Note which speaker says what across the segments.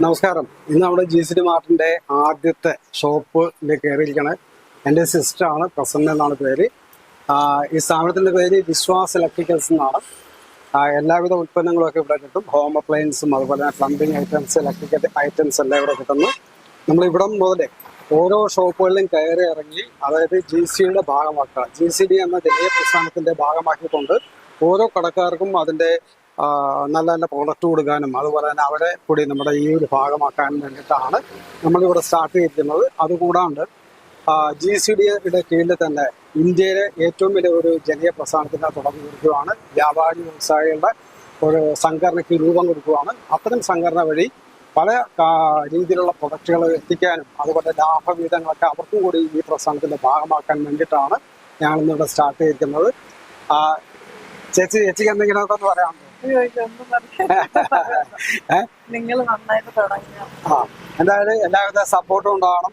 Speaker 1: നമസ്കാരം. ഇന്ന് നമ്മുടെ GCD മാർട്ടിന്റെ ആദ്യത്തെ ഷോപ്പിൽ കയറിയിരിക്കണ എൻ്റെ സിസ്റ്ററാണ്. പ്രസന്ന എന്നാണ് പേര്. ഈ സ്ഥാപനത്തിന്റെ പേര് വിശ്വാസ് ഇലക്ട്രിക്കൽസ് എന്നാണ്. എല്ലാവിധ ഉൽപ്പന്നങ്ങളും ഒക്കെ ഇവിടെ കിട്ടും. ഹോം അപ്ലയൻസും അതുപോലെ തന്നെ പ്ലംബിംഗ് ഐറ്റംസ്, ഇലക്ട്രിക്കൽ ഐറ്റംസ് എല്ലാം ഇവിടെ കിട്ടുന്നു. നമ്മൾ ഇവിടെ മുതലേ ഓരോ ഷോപ്പുകളിലും കയറി ഇറങ്ങി, അതായത് GCD ഭാഗമാക്കുക, GCD എന്ന ജനീയ പ്രസ്ഥാനത്തിന്റെ ഭാഗമാക്കിക്കൊണ്ട് ഓരോ കടക്കാർക്കും അതിന്റെ നല്ല നല്ല പ്രോഡക്റ്റ് കൊടുക്കാനും അതുപോലെ തന്നെ അവരെ കൂടി നമ്മുടെ ഈ ഒരു ഭാഗമാക്കാനും വേണ്ടിയിട്ടാണ് നമ്മളിവിടെ സ്റ്റാർട്ട് ചെയ്തിരിക്കുന്നത്. അതുകൂടാണ്ട് GCDയുടെ കീഴിൽ തന്നെ ഇന്ത്യയിലെ ഏറ്റവും വലിയ ഒരു ജനീയ പ്രസ്ഥാനത്തിന് തുടങ്ങി കൊടുക്കുകയാണ്. വ്യാപാരി വ്യവസായികളുടെ ഒരു സംഘടനയ്ക്ക് രൂപം കൊടുക്കുകയാണ്. അത്തരം സംഘടന വഴി പല രീതിയിലുള്ള പ്രൊഡക്റ്റുകൾ എത്തിക്കാനും അതുപോലെ ലാഭവിഹിതങ്ങളൊക്കെ അവർക്കും കൂടി ഈ പ്രസ്ഥാനത്തിന്റെ ഭാഗമാക്കാൻ വേണ്ടിയിട്ടാണ് ഞങ്ങളിന്നിവിടെ സ്റ്റാർട്ട് ചെയ്തിരിക്കുന്നത്. ചേച്ചിക്ക് എന്തെങ്കിലുമൊക്കെ ഒന്ന് പറയാമോ?
Speaker 2: നിങ്ങൾ നന്നായിട്ട് തുടങ്ങിയ
Speaker 1: എന്തായാലും എല്ലാവിധ സപ്പോർട്ടും ഉണ്ടാവണം.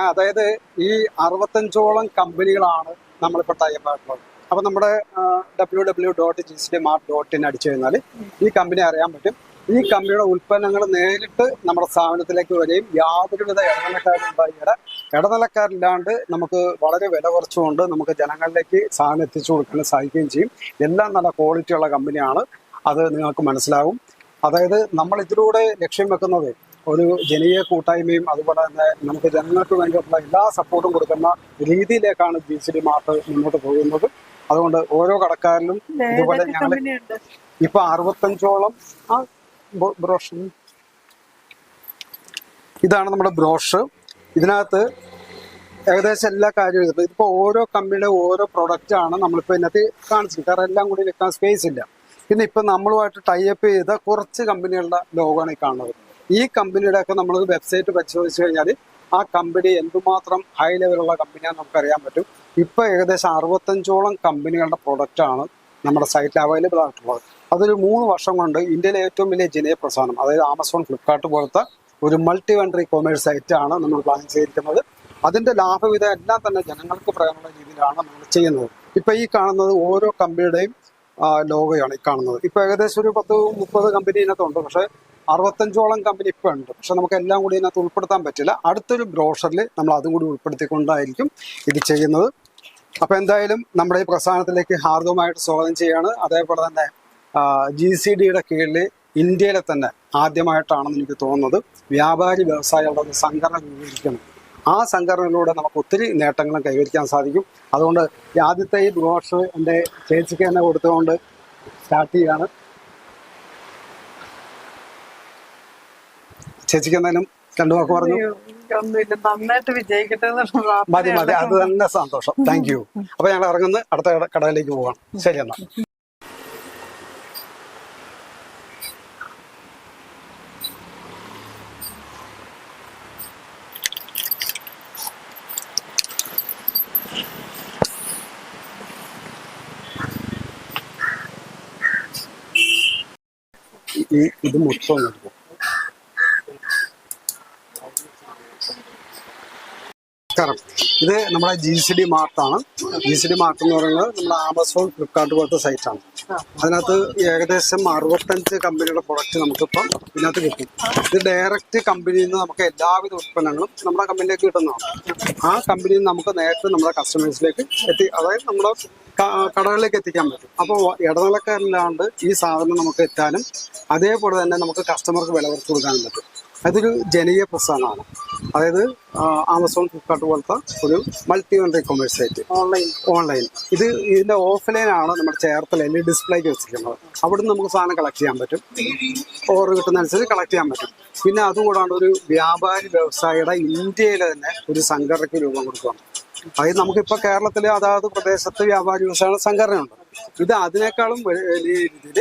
Speaker 1: അതായത് ഈ 65ഓളം കമ്പനികളാണ് നമ്മളിപ്പോൾ ടൈപ്പായിട്ടുള്ളത്. അപ്പൊ നമ്മുടെ www.gcdmart.in അടിച്ചു കഴിഞ്ഞാൽ ഈ കമ്പനി അറിയാൻ പറ്റും. ഈ കമ്പനിയുടെ ഉൽപ്പന്നങ്ങൾ നേരിട്ട് നമ്മുടെ സ്ഥാപനത്തിലേക്ക് വരികയും യാതൊരുവിധ ഇടനിലക്കാരില്ലാണ്ട് നമുക്ക് വളരെ വില കുറച്ചുകൊണ്ട് നമുക്ക് ജനങ്ങളിലേക്ക് സാധനം എത്തിച്ചു കൊടുക്കാൻ സാധിക്കുകയും ചെയ്യും. എല്ലാം നല്ല ക്വാളിറ്റിയുള്ള കമ്പനിയാണ്. അത് നിങ്ങൾക്ക് മനസ്സിലാവും. അതായത് നമ്മൾ ഇതിലൂടെ ലക്ഷ്യം വെക്കുന്നത് ഒരു ജനീയ കൂട്ടായ്മയും അതുപോലെ തന്നെ നമുക്ക് ജനങ്ങൾക്ക് വേണ്ടിയിട്ടുള്ള എല്ലാ സപ്പോർട്ടും കൊടുക്കുന്ന രീതിയിലേക്കാണ് GCD മാർട്ട് മുന്നോട്ട് പോകുന്നത്. അതുകൊണ്ട് ഓരോ കടക്കാരിലും ഇതുപോലെ ഞങ്ങൾ ഇപ്പൊ 65ഓളം ബ്രോഷർ, ഇതാണ് നമ്മുടെ ബ്രോഷർ. ഇതിനകത്ത് ഏകദേശം എല്ലാ കാര്യവും ഇതിപ്പോ ഓരോ കമ്പനിയുടെ ഓരോ പ്രൊഡക്റ്റ് ആണ് നമ്മളിപ്പോ ഇതിനകത്ത് കാണിച്ചത്. കാരണം എല്ലാം കൂടി വെക്കാൻ സ്പേസ് ഇല്ല. പിന്നെ ഇപ്പൊ നമ്മളുമായിട്ട് ടൈപ്പ് ചെയ്ത കുറച്ച് കമ്പനികളുടെ ലോഗോണ് ഈ കാണുന്നത്. ഈ കമ്പനിയുടെ ഒക്കെ നമ്മൾ വെബ്സൈറ്റ് പരിശോധിച്ചു കഴിഞ്ഞാൽ ആ കമ്പനി എന്തുമാത്രം ഹൈ ലെവലുള്ള കമ്പനിയാണെന്ന് നമുക്ക് അറിയാൻ പറ്റും. ഇപ്പൊ ഏകദേശം 65ഓളം കമ്പനികളുടെ പ്രൊഡക്റ്റ് ആണ് നമ്മുടെ സൈറ്റിൽ അവൈലബിൾ ആയിട്ടുള്ളത്. അതൊരു 3 വർഷം കൊണ്ട് ഇന്ത്യയിലെ ഏറ്റവും വലിയ ജനീയ പ്രസ്ഥാനം, അതായത് ആമസോൺ, ഫ്ലിപ്കാർട്ട് പോലത്തെ ഒരു മൾട്ടി വെൻഡർ കൊമേഴ്സ് സൈറ്റ് ആണ് നമ്മൾ പ്ലാൻ ചെയ്തിരിക്കുന്നത്. അതിന്റെ ലാഭവിധ എല്ലാം തന്നെ ജനങ്ങൾക്ക് പ്രയോജനമുള്ള രീതിയിലാണ് നമ്മൾ ചെയ്യുന്നത്. ഇപ്പൊ ഈ കാണുന്നത് ഓരോ കമ്പനിയുടെയും ലോഗോയാണ് ഈ കാണുന്നത്. ഇപ്പൊ ഏകദേശം ഒരു 10-30 കമ്പനി ഇതിനകത്തുണ്ട്. പക്ഷെ 65ഓളം കമ്പനി ഇപ്പൊ ഉണ്ട്. പക്ഷെ നമുക്ക് എല്ലാം കൂടി ഇതിനകത്ത് ഉൾപ്പെടുത്താൻ പറ്റില്ല. അടുത്തൊരു ബ്രോഷറിൽ നമ്മൾ അതും കൂടി ഉൾപ്പെടുത്തിക്കൊണ്ടായിരിക്കും ഇത് ചെയ്യുന്നത്. അപ്പൊ എന്തായാലും നമ്മുടെ ഈ പ്രസ്ഥാനത്തിലേക്ക് ഹാർദവമായിട്ട് സ്വാഗതം ചെയ്യാണ്. അതേപോലെ തന്നെ GCDയുടെ കീഴിൽ ഇന്ത്യയിലെ തന്നെ ആദ്യമായിട്ടാണെന്ന് എനിക്ക് തോന്നുന്നത് വ്യാപാരി വ്യവസായികളുടെ ഒരു സംഘടന രൂപീകരിക്കണം. ആ സംഘടനയിലൂടെ നമുക്ക് ഒത്തിരി നേട്ടങ്ങളും കൈവരിക്കാൻ സാധിക്കും. അതുകൊണ്ട് ആദ്യത്തെ ഈ ബ്രോഷർ എൻ്റെ ചേച്ചിക്ക് തന്നെ കൊടുത്തുകൊണ്ട് സ്റ്റാർട്ട് ചെയ്യാണ്. ചേച്ചിക്ക് എന്തായാലും 2 വാക്ക് പറഞ്ഞു.
Speaker 2: നന്നായിട്ട് വിജയിക്കട്ടെ.
Speaker 1: മതി, അത് തന്നെ സന്തോഷം. Thank you. അപ്പൊ ഞങ്ങൾ ഇറങ്ങുന്ന അടുത്ത കടയിലേക്ക് പോകാം. ശരി എന്നാ. ഇത് മൊത്തം എടുക്കും. ഇത് നമ്മുടെ GCD മാർട്ടാണ്. GCD മാർട്ട് എന്ന് പറയുന്നത് നമ്മുടെ ആമസോൺ, ഫ്ലിപ്കാർട്ട് പോലത്തെ സൈറ്റാണ്. അതിനകത്ത് ഏകദേശം 65 കമ്പനിയുടെ പ്രൊഡക്റ്റ് നമുക്കിപ്പം ഇതിനകത്ത് കിട്ടും. ഇത് ഡയറക്റ്റ് കമ്പനിയിൽ നിന്ന് നമുക്ക് എല്ലാവിധ ഉൽപ്പന്നങ്ങളും നമ്മുടെ കമ്പനിയിലേക്ക് കിട്ടുന്നതാണ്. ആ കമ്പനിയിൽ നിന്ന് നമുക്ക് നേരിട്ട് നമ്മുടെ കസ്റ്റമേഴ്സിലേക്ക് അതായത് നമ്മുടെ കടകളിലേക്ക് എത്തിക്കാൻ പറ്റും. അപ്പോൾ ഇടനിലക്കാരില്ലാണ്ട് ഈ സാധനം നമുക്ക് എത്താനും അതേപോലെ തന്നെ നമുക്ക് കസ്റ്റമർക്ക് വില കുറച്ച് കൊടുക്കാനും പറ്റും. അതൊരു ജനീയ പ്രസ്ഥാനമാണ്. അതായത് ആമസോൺ, ഫ്ലിപ്കാർട്ട് പോലത്തെ ഒരു multi vendor commerce site online. ഇതിന്റെ ഓഫ്ലൈൻ ആണ് നമ്മുടെ ചേർത്തല ഡിസ്പ്ലേക്ക് വെച്ചിരിക്കുന്നത്. അവിടുന്ന് നമുക്ക് സാധനം കളക്ട് ചെയ്യാൻ പറ്റും. ഓർഡർ കിട്ടുന്നതനുസരിച്ച് കളക്ട് ചെയ്യാൻ പറ്റും. പിന്നെ അതുകൂടാണ്ട് ഒരു വ്യാപാരി വ്യവസായിയുടെ ഇന്ത്യയിലെ തന്നെ ഒരു സംഘടനയ്ക്ക് രൂപം കൊടുക്കുകയാണ്. അതായത് നമുക്കിപ്പോൾ കേരളത്തിലെ അതാത് പ്രദേശത്ത് വ്യാപാരി വ്യവസായ സംഘടനയുണ്ട്. ഇത് അതിനേക്കാളും വലിയ രീതിയിൽ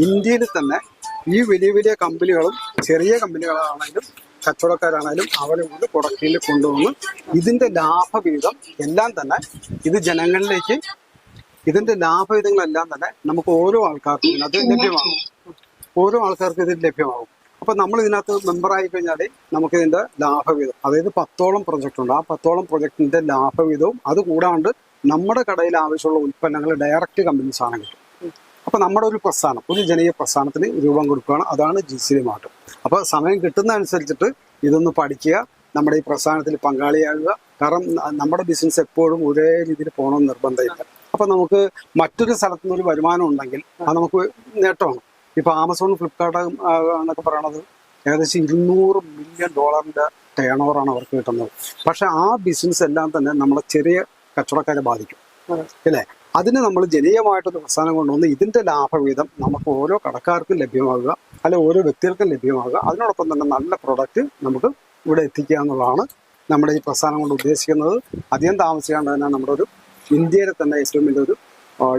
Speaker 1: ഇന്ത്യയിൽ തന്നെ ഈ വലിയ വലിയ കമ്പനികളും ചെറിയ കമ്പനികളാണെങ്കിലും കച്ചവടക്കാരാണെങ്കിലും അവരെ കൊണ്ട് പ്രൊഡക്റ്റിൽ കൊണ്ടുവന്ന് ഇതിന്റെ ലാഭവിഹിതം എല്ലാം തന്നെ ഇത് ജനങ്ങളിലേക്ക് ഇതിന്റെ ലാഭവിഹിതങ്ങളെല്ലാം തന്നെ നമുക്ക് ഓരോ ആൾക്കാർക്കും ഇതിനകത്ത് ലഭ്യമാകും. ഓരോ ആൾക്കാർക്കും ഇത് ലഭ്യമാകും. അപ്പൊ നമ്മൾ ഇതിനകത്ത് മെമ്പറായി കഴിഞ്ഞാൽ നമുക്ക് ഇതിന്റെ ലാഭവിഹിതം, അതായത് 10ഓളം പ്രൊജക്റ്റ് ഉണ്ട്. ആ 10ഓളം പ്രൊജക്ടിന്റെ ലാഭവിഹിതവും അതുകൂടാണ്ട് നമ്മുടെ കടയിൽ ആവശ്യമുള്ള ഉൽപ്പന്നങ്ങൾ ഡയറക്റ്റ് കമ്പനീസ് ആണ് കിട്ടും. അപ്പൊ നമ്മുടെ ഒരു പ്രസ്ഥാനം, ഒരു ജനകീയ പ്രസ്ഥാനത്തിന് രൂപം കൊടുക്കുകയാണ്. അതാണ് GCD മാർട്ട്. അപ്പൊ സമയം കിട്ടുന്ന അനുസരിച്ചിട്ട് ഇതൊന്ന് പഠിക്കുക, നമ്മുടെ ഈ പ്രസ്ഥാനത്തിൽ പങ്കാളിയാകുക. കാരണം നമ്മുടെ ബിസിനസ് എപ്പോഴും ഒരേ രീതിയിൽ പോകണമെന്ന് നിർബന്ധമില്ല. അപ്പൊ നമുക്ക് മറ്റൊരു സ്ഥലത്തു നിന്ന് ഒരു വരുമാനം ഉണ്ടെങ്കിൽ അത് നമുക്ക് നേട്ടമാണ്. ഇപ്പൊ ആമസോൺ, ഫ്ലിപ്കാർട്ട് എന്നൊക്കെ പറയണത് ഏകദേശം $200 മില്യൺ ടേൺ ഓവറാണ് അവർക്ക് കിട്ടുന്നത്. പക്ഷെ ആ ബിസിനസ് എല്ലാം തന്നെ നമ്മളെ ചെറിയ കച്ചവടക്കാരെ ബാധിക്കും അല്ലേ? അതിന് നമ്മൾ ജനീയമായിട്ടൊരു പ്രസ്ഥാനം കൊണ്ടുവന്ന് ഇതിന്റെ ലാഭവിഹിതം നമുക്ക് ഓരോ കടക്കാർക്കും ലഭ്യമാകുക, അല്ലെ ഓരോ വ്യക്തികൾക്കും ലഭ്യമാകുക. അതിനോടൊപ്പം തന്നെ നല്ല പ്രൊഡക്റ്റ് നമുക്ക് ഇവിടെ എത്തിക്കുക എന്നുള്ളതാണ് നമ്മുടെ ഈ പ്രസ്ഥാനം കൊണ്ട് ഉദ്ദേശിക്കുന്നത്. അധികം താമസിക്കാണ്ട് തന്നെ നമ്മുടെ ഒരു ഇന്ത്യയിലെ തന്നെ ഏറ്റവും വലിയൊരു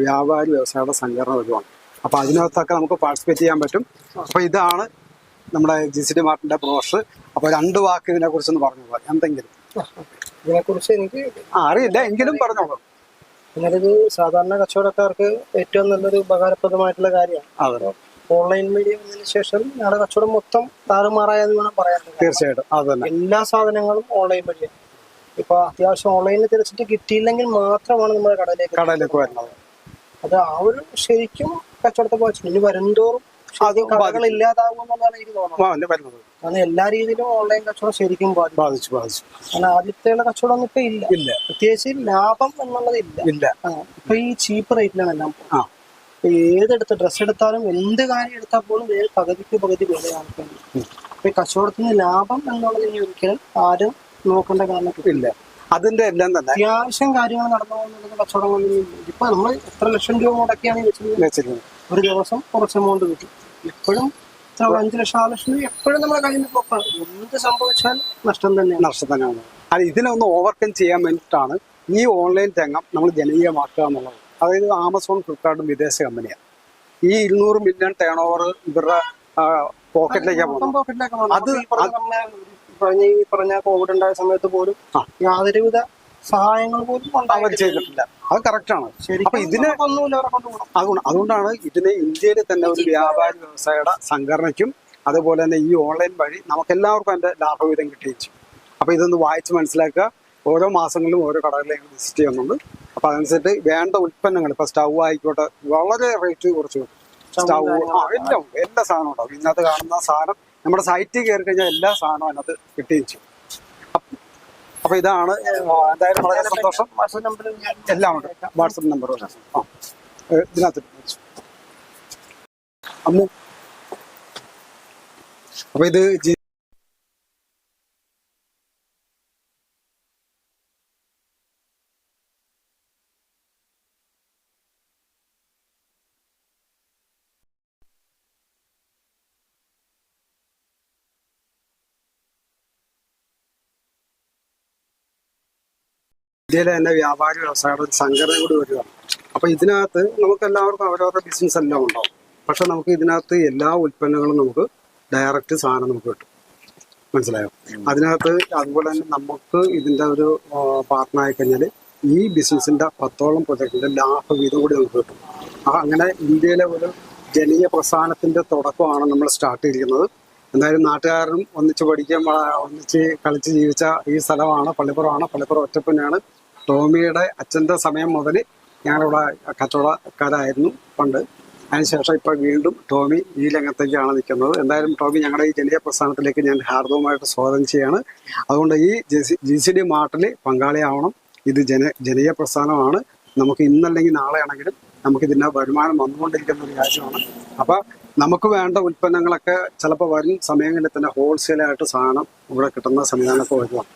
Speaker 1: വ്യാപാരി വ്യവസായയുടെ സംഘടന വരുവാണ്. അപ്പൊ അതിനകത്തൊക്കെ നമുക്ക് പാർട്ടിസിപ്പേറ്റ് ചെയ്യാൻ പറ്റും. അപ്പൊ ഇതാണ് നമ്മുടെ GCD മാർട്ടിന്റെ ബ്രോഷർ. അപ്പൊ 2 വാക്ക് ഇതിനെ കുറിച്ചൊന്ന് പറഞ്ഞോളാം. എന്തെങ്കിലും
Speaker 3: ഇതിനെക്കുറിച്ച് എനിക്ക്
Speaker 1: അറിയില്ല എങ്കിലും പറഞ്ഞോളൂ.
Speaker 3: ഇങ്ങനൊരു സാധാരണ കച്ചവടക്കാർക്ക് ഏറ്റവും നല്ലൊരു ഉപകാരപ്രദമായിട്ടുള്ള കാര്യമാണ്.
Speaker 1: അതെ,
Speaker 3: ഓൺലൈൻ മീഡിയ വന്നതിന് ശേഷം ഞങ്ങളുടെ കച്ചവടം മൊത്തം താറുമാറായെന്ന് വേണം പറയാൻ.
Speaker 1: തീർച്ചയായിട്ടും അത് തന്നെ.
Speaker 3: എല്ലാ സാധനങ്ങളും ഓൺലൈൻ വഴിയാണ്. ഇപ്പൊ അത്യാവശ്യം ഓൺലൈനിൽ തിരിച്ചിട്ട് കിട്ടിയില്ലെങ്കിൽ മാത്രമാണ് നമ്മുടെ കടയിലേക്ക്
Speaker 1: വരുന്നത്.
Speaker 3: അത് ആ ഒരു ശരിക്കും കച്ചവടത്തെ ബാധിച്ചു. ഇനി വരുംതോറും കടകൾ ഇല്ലാതാകുമെന്നുള്ളതാണ് എനിക്ക് തോന്നുന്നത്. കാരണം എല്ലാ രീതിയിലും ഓൺലൈൻ കച്ചവടം ശരിക്കും
Speaker 1: ബാധിച്ചു.
Speaker 3: കാരണം ആദ്യത്തെയുള്ള കച്ചവടം ഒന്നും ഇപ്പൊ ഇല്ല. പ്രത്യേകിച്ച് ലാഭം എന്നുള്ളത് ഇല്ല. ഇപ്പൊ ഈ ചീപ്പ് റേറ്റിലാണ് എല്ലാം. ഏതെടുത്ത് ഡ്രസ്സ് എടുത്താലും എന്ത് കാര്യം എടുത്താൽ പോലും പകുതി വിലയാണ്. ഇപ്പൊ ഈ കച്ചവടത്തിന് ലാഭം എന്നുള്ളത് ഇനി ഒരിക്കലും ആരും നോക്കേണ്ട കാരണം
Speaker 1: ഇല്ല. അതിന്റെ എല്ലാം തന്നെ
Speaker 3: അത്യാവശ്യം കാര്യങ്ങൾ നടന്നു പോകുന്നത് കച്ചവടം കൊണ്ടൊന്നും. ഇപ്പൊ നമ്മൾ എത്ര ലക്ഷം രൂപ മുടക്കിയാണ് വെച്ചിരുന്നത്, ഒരു ദിവസം കുറച്ച് എമൗണ്ട് കിട്ടും. എപ്പോഴും 5 ലക്ഷം 6 ലക്ഷം രൂപ എപ്പോഴും നമ്മുടെ കയ്യിൽ നിന്ന് പോക്കാണ്. എന്ത് സംഭവിച്ചാൽ നഷ്ടം തന്നെയാണ്.
Speaker 1: അത് ഇതിനൊന്ന് ഓവർകം ചെയ്യാൻ വേണ്ടിയിട്ടാണ് ഈ ഓൺലൈൻ രംഗം നമ്മൾ ജനകീയമാക്കുക എന്നുള്ളത്. അതായത് ആമസോൺ, ഫ്ലിപ്കാർട്ടും വിദേശ കമ്പനിയാണ്. ഈ 200 മില്യൺ ടേൺ ഓവർ ഇവരുടെ പോക്കറ്റിലേക്കാണ് പോകുന്നത്. അത്
Speaker 3: ഈ പറഞ്ഞ കോവിഡ് ഉണ്ടായ സമയത്ത് പോലും യാതൊരുവിധ സഹായങ്ങൾ പോലും
Speaker 1: അവർ ചെയ്തിട്ടില്ല. അത് കറക്റ്റാണ്. അപ്പൊ ഇതിന് അതുകൊണ്ടാണ് ഇതിന് ഇന്ത്യയിൽ തന്നെ ഒരു വ്യാപാരി വ്യവസായയുടെ സംഘടനയ്ക്കും അതുപോലെ തന്നെ ഈ ഓൺലൈൻ വഴി നമുക്ക് എല്ലാവർക്കും അതിന്റെ ലാഭവിഹിതം കിട്ടുകയും ചെയ്യും. അപ്പൊ ഇതൊന്ന് വായിച്ച് മനസ്സിലാക്കുക. ഓരോ മാസങ്ങളിലും ഓരോ കടകളിലേക്ക് വിസിറ്റ് ചെയ്യുന്നുണ്ട്. അപ്പൊ അതനുസരിച്ച് വേണ്ട ഉൽപ്പന്നങ്ങൾ, ഇപ്പൊ സ്റ്റൗ ആയിക്കോട്ടെ, വളരെ റേറ്റ് കുറച്ച് സ്റ്റൗ എല്ലാം എല്ലാ സാധനവും ഉണ്ടാവും. ഇതിനകത്ത് കാണുന്ന സാധനം നമ്മുടെ സൈറ്റിൽ കയറി കഴിഞ്ഞാൽ എല്ലാ സാധനവും അതിനകത്ത് കിട്ടുകയും ചെയ്യും. അപ്പൊ ഇതാണ് എന്തായാലും വളരെ സന്തോഷം. എല്ലാം ഉണ്ട്, വാട്സപ്പ് നമ്പർ ഇതിനകത്ത്. അപ്പൊ ഇത് ഇന്ത്യയിലെ തന്നെ വ്യാപാരി വ്യവസായയുടെ ഒരു സംഘടന കൂടി വരികയാണ്. അപ്പൊ ഇതിനകത്ത് നമുക്ക് എല്ലാവർക്കും അവരവരുടെ ബിസിനസ് എല്ലാം ഉണ്ടാവും. പക്ഷെ നമുക്ക് ഇതിനകത്ത് എല്ലാ ഉൽപ്പന്നങ്ങളും നമുക്ക് ഡയറക്റ്റ് സാധനം നമുക്ക് കിട്ടും. മനസ്സിലായോ? അതിനകത്ത് അതുപോലെ തന്നെ നമുക്ക് ഇതിന്റെ ഒരു പാർട്ട്ണറായി കഴിഞ്ഞാൽ ഈ ബിസിനസിന്റെ 10ഓളം പ്രൊജക്ടിന്റെ ലാഭവിഹിതം കൂടി നമുക്ക് കിട്ടും. അങ്ങനെ ഇന്ത്യയിലെ ഒരു ജനീയ പ്രസ്ഥാനത്തിന്റെ തുടക്കമാണ് നമ്മൾ സ്റ്റാർട്ട് ചെയ്തിരിക്കുന്നത്. എന്തായാലും നാട്ടുകാരനും ഒന്നിച്ച് പഠിക്കാൻ ഒന്നിച്ച് കളിച്ച് ജീവിച്ച ഈ സ്ഥലമാണ് പള്ളിപ്പുറമാണ്. പള്ളിപ്പുറം ഒറ്റപ്പനാണ്. ടോമിയുടെ അച്ഛൻ്റെ സമയം മുതൽ ഞങ്ങളിവിടെ കച്ചവടക്കാരായിരുന്നു പണ്ട്. അതിനുശേഷം ഇപ്പോൾ വീണ്ടും ടോമി ഈ രംഗത്തേക്കാണ് നിൽക്കുന്നത്. എന്തായാലും ടോമി ഞങ്ങളുടെ ഈ ജനീയ പ്രസ്ഥാനത്തിലേക്ക് ഞാൻ ഹാർദവമായിട്ട് സ്വാഗതം ചെയ്യാണ്. അതുകൊണ്ട് ഈ GCD മാർട്ടിൽ പങ്കാളിയാവണം. ഇത് ജനീയ പ്രസ്ഥാനമാണ്. നമുക്ക് ഇന്നല്ലെങ്കിൽ നാളെ ആണെങ്കിലും നമുക്ക് ഇതിൻ്റെ വരുമാനം വന്നുകൊണ്ടിരിക്കുന്ന ഒരു കാര്യമാണ്. അപ്പം നമുക്ക് വേണ്ട ഉൽപ്പന്നങ്ങളൊക്കെ ചിലപ്പോൾ വരും സമയങ്ങളിൽ തന്നെ ഹോൾസെയിലായിട്ട് സാധനം ഇവിടെ കിട്ടുന്ന സംവിധാനമൊക്കെ വരുവാണ്.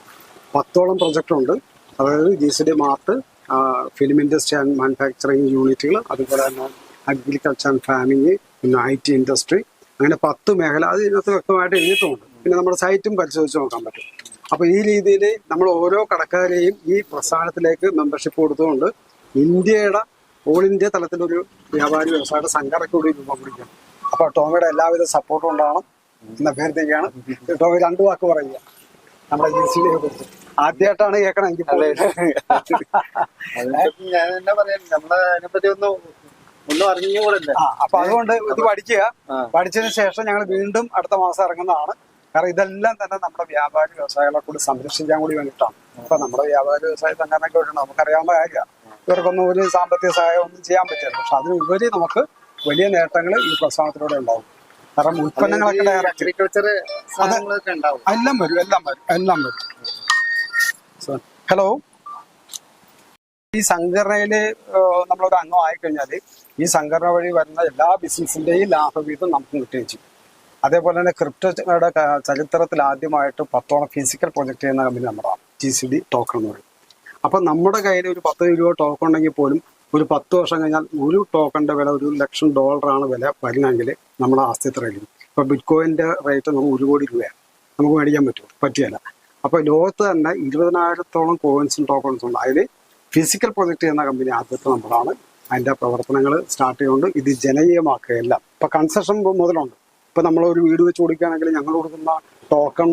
Speaker 1: 10ഓളം പ്രൊജക്റ്റ് ഉണ്ട്. അതായത് GCD mart, film industry and manufacturing യൂണിറ്റുകൾ, അതുപോലെ തന്നെ അഗ്രികൾച്ചർ ആൻഡ് ഫാമിംഗ്, പിന്നെ IT ഇൻഡസ്ട്രി, അങ്ങനെ 10 മേഖല അത് ഇതിനകത്ത് വ്യക്തമായിട്ട് എഴുതിയിട്ടുണ്ട്. പിന്നെ നമ്മുടെ സൈറ്റും പരിശോധിച്ച് നോക്കാൻ പറ്റും. അപ്പോൾ ഈ രീതിയിൽ നമ്മൾ ഓരോ കടക്കാരെയും ഈ പ്രസ്ഥാനത്തിലേക്ക് മെമ്പർഷിപ്പ് കൊടുത്തുകൊണ്ട് ഇന്ത്യയുടെ ഓൾ ഇന്ത്യ തലത്തിലൊരു വ്യാപാരി വ്യവസായ സംഘടനയ്ക്ക് കൂടി രൂപം കൊടുക്കണം. അപ്പോൾ ടോമിയുടെ എല്ലാവിധ സപ്പോർട്ടും ഉണ്ടാവണം എന്ന അഭ്യർത്ഥിക്കുകയാണ്. ടോമി 2 വാക്ക് പറയുക നമ്മുടെ GCDയെ കുറിച്ച്. ആദ്യമായിട്ടാണ് കേൾക്കണം എനിക്ക്.
Speaker 3: ഞാൻ എന്നാ പറയാൻ, നമ്മളതിനെപ്പറ്റി ഒന്നും അറിഞ്ഞുകൂടല്ലേ.
Speaker 1: അപ്പൊ അതുകൊണ്ട് ഇത് പഠിക്കുക. പഠിച്ചതിന് ശേഷം ഞങ്ങൾ വീണ്ടും അടുത്ത മാസം ഇറങ്ങുന്നതാണ്. കാരണം ഇതെല്ലാം തന്നെ നമ്മുടെ വ്യാപാരി വ്യവസായികളെ കൂടി സംരക്ഷിക്കാൻ കൂടി വേണ്ടിയിട്ടാണ്. അപ്പൊ നമ്മുടെ വ്യാപാരി വ്യവസായ സംഘടനയ്ക്ക് വേണ്ടി നമുക്കറിയാവുന്ന കാര്യമാണ്. ഇവർക്കൊന്നും ഒരു സാമ്പത്തിക സഹായം ഒന്നും ചെയ്യാൻ പറ്റില്ല. പക്ഷെ അതിനുപരി നമുക്ക് വലിയ നേട്ടങ്ങൾ ഈ പ്രസ്ഥാനത്തിലൂടെ ഉണ്ടാവും. കാരണം ഉൽപ്പന്നങ്ങളൊക്കെ
Speaker 3: അഗ്രികൾച്ചർ സാധനങ്ങളൊക്കെ ഉണ്ടാവും.
Speaker 1: എല്ലാം വരും. ഹലോ, ഈ സംഘടനയിൽ നമ്മളൊരു അംഗം ആയിക്കഴിഞ്ഞാൽ ഈ സംഘടന വഴി വരുന്ന എല്ലാ ബിസിനസിന്റെയും ലാഭവിഹിതം നമുക്ക് കിട്ടുകയും ചെയ്യും. അതേപോലെ തന്നെ ക്രിപ്റ്റോയുടെ ചരിത്രത്തിൽ ആദ്യമായിട്ട് 10 ഫിസിക്കൽ പ്രൊജക്ട് ചെയ്യുന്ന കമ്പനി നമ്മളാണ് GCD ടോക്കൺ എന്ന് പറയും. അപ്പം നമ്മുടെ കയ്യിൽ ഒരു 10 രൂപ ടോക്കൺ ഉണ്ടെങ്കിൽ പോലും ഒരു 10 വർഷം കഴിഞ്ഞാൽ ഒരു ടോക്കണിന്റെ വില $1,00,000 വില വരുന്നെങ്കിൽ നമ്മുടെ ആസ്തി എത്രയായിരിക്കും? ഇപ്പൊ ബിറ്റ്കോയിന്റെ റേറ്റ് നമുക്ക് 1 കോടി രൂപയാണ് നമുക്ക് മേടിക്കാൻ പറ്റിയല്ല. അപ്പൊ ലോകത്ത് തന്നെ 20,000-ഓളം കോയിൻസും ടോക്കൺസും ഉണ്ട്. അതിൽ ഫിസിക്കൽ പ്രൊജക്ട് ചെയ്യുന്ന കമ്പനി ആദ്യത്തെ നമ്മളാണ്. അതിന്റെ പ്രവർത്തനങ്ങൾ സ്റ്റാർട്ട് ചെയ്യുന്നുണ്ട്. ഇത് ജനകീയമാക്കുകയെല്ലാം ഇപ്പൊ കൺസെഷൻ മുതലുണ്ട്. ഇപ്പൊ നമ്മളൊരു വീട് വെച്ച് കൊടുക്കുകയാണെങ്കിൽ ഞങ്ങൾ കൊടുക്കുന്ന ടോക്കൺ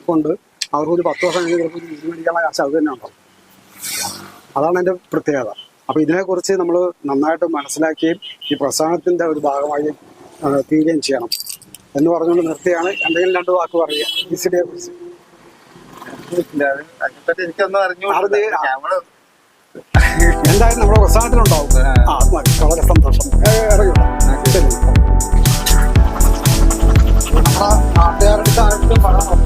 Speaker 1: കൊണ്ട് അവർക്കൊരു 10 വർഷം കഴിഞ്ഞ് വീട് മേടിക്കാനുള്ള കാശ് അത് തന്നെ ഉണ്ടാവും. അതാണ് അതിന്റെ പ്രത്യേകത. അപ്പൊ ഇതിനെക്കുറിച്ച് നമ്മൾ നന്നായിട്ട് മനസ്സിലാക്കുകയും ഈ പ്രസ്ഥാനത്തിന്റെ ഒരു ഭാഗമായി തീരുകയും ചെയ്യണം എന്ന് പറഞ്ഞുകൊണ്ട് നിർത്തിയാണ്. എന്തെങ്കിലും 2 വാക്ക് പറയുക GCDയെ കുറിച്ച്. എന്തായാലും നമ്മുടെ പ്രസ്ഥാനത്തിലുണ്ടാവും. വളരെ സന്തോഷം. നമ്മുടെ നാട്ടുകാരുടെ ആർക്കും പറയണം.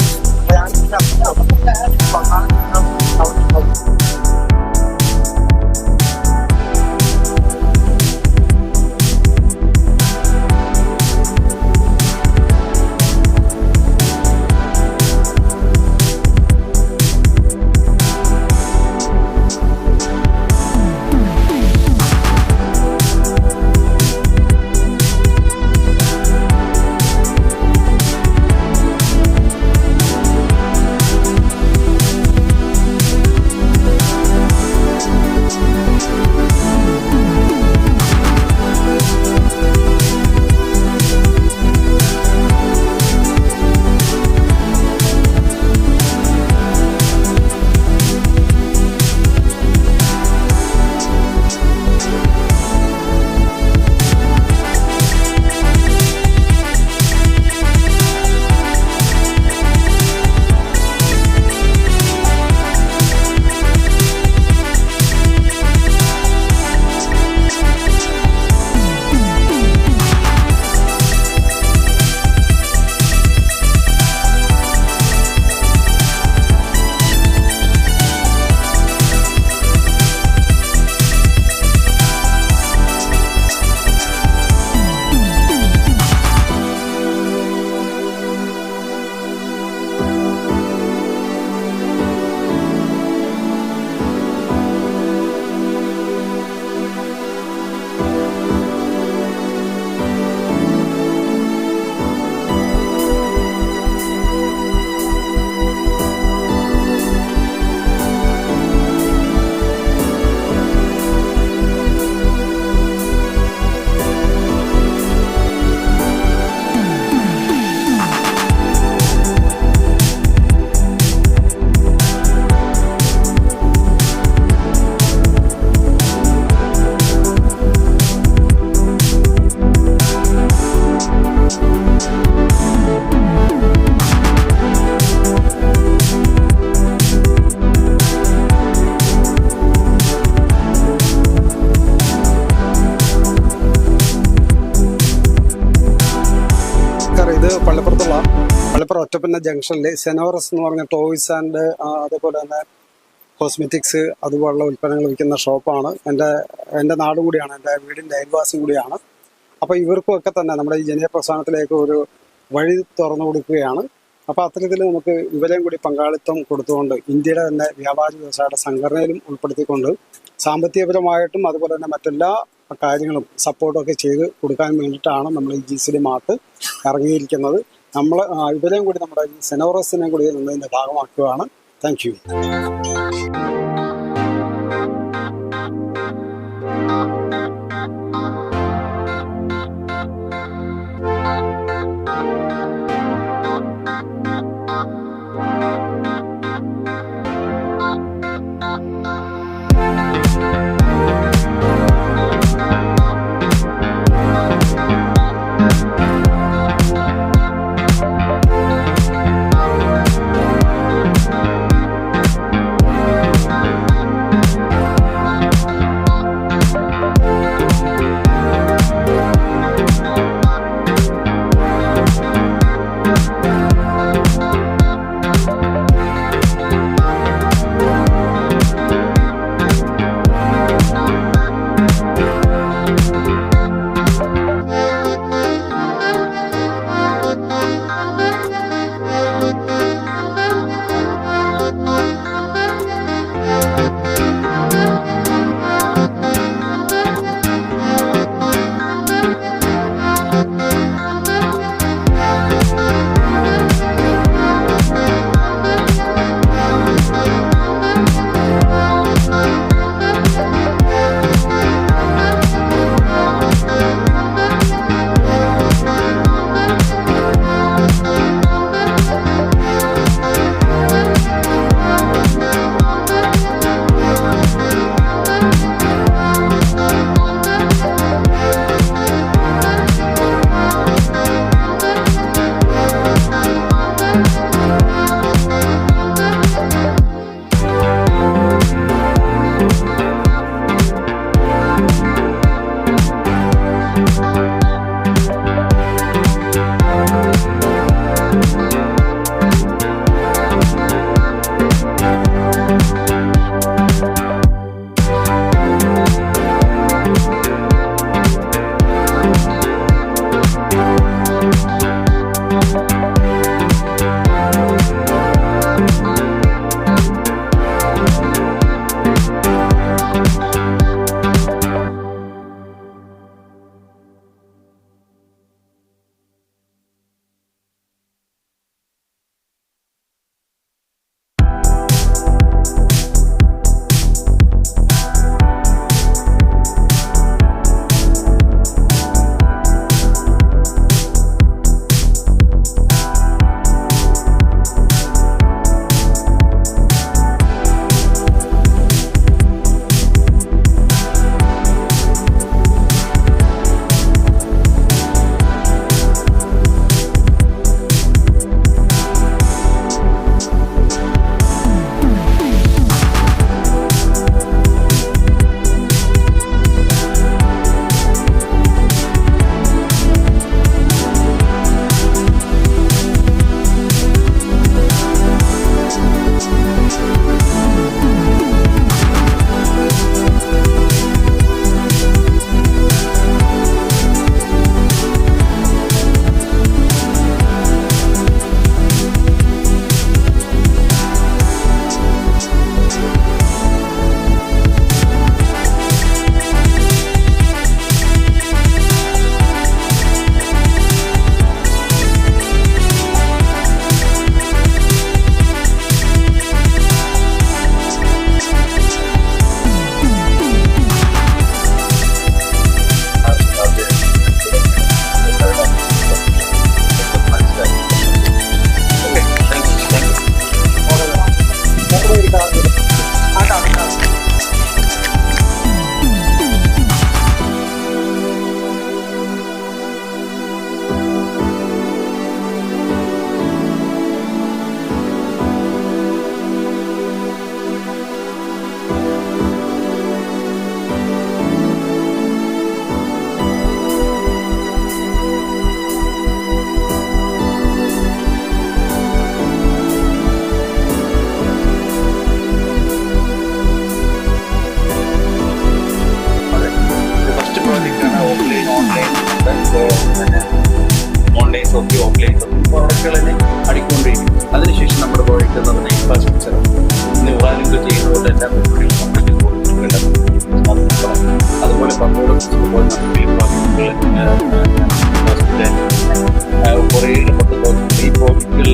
Speaker 1: മലപ്പുറം ഒറ്റപ്പന്ന ജംഗ്ഷനിൽ സെനോറസ് എന്ന് പറഞ്ഞ ടോയ്സ് ആൻഡ് അതേപോലെ തന്നെ കോസ്മെറ്റിക്സ് അതുപോലുള്ള ഉൽപ്പന്നങ്ങൾ വിൽക്കുന്ന ഷോപ്പാണ്. എൻ്റെ നാടും കൂടിയാണ്, എൻ്റെ വീടിൻ്റെ അയൽവാസിയും കൂടിയാണ്. അപ്പോൾ ഇവർക്കുമൊക്കെ തന്നെ നമ്മുടെ ഈ ജനീയ പ്രസ്ഥാനത്തിലേക്ക് ഒരു വഴി തുറന്നു കൊടുക്കുകയാണ്. അപ്പോൾ അത്തരത്തിൽ നമുക്ക് ഇവരെയും കൂടി പങ്കാളിത്തം കൊടുത്തുകൊണ്ട് ഇന്ത്യയുടെ തന്നെ വ്യാപാരി വ്യവസായ സംഘടനയിലും ഉൾപ്പെടുത്തിക്കൊണ്ട് സാമ്പത്തികപരമായിട്ടും അതുപോലെ തന്നെ മറ്റെല്ലാ കാര്യങ്ങളും സപ്പോർട്ടൊക്കെ ചെയ്ത് കൊടുക്കാൻ വേണ്ടിയിട്ടാണ് നമ്മൾ ഈ GCD മാർട്ട് ഇറങ്ങിയിരിക്കുന്നത്. നമ്മൾ ഇവരെയും കൂടി നമ്മുടെ ഈ സെനോറസിനെയും കൂടി നമ്മളതിൻ്റെ ഭാഗമാക്കുകയാണ്. Thank you.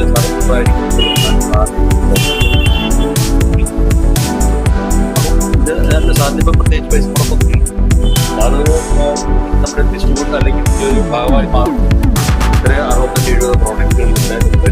Speaker 4: നല്ല സർപ്രൈസായിരിക്കും. ഇത് നല്ല സാധ്യത പ്രത്യേകിച്ച് പൈസ മുടക്കൊന്നുമില്ല. അത് നമ്മുടെ ഡിസ്ട്രിബ്യൂട്ടർ അല്ലെങ്കിൽ ഒരു ഭാഗമായി മാറും. ഇത്ര 65-70 പ്രോഡക്റ്റുകളുണ്ട്.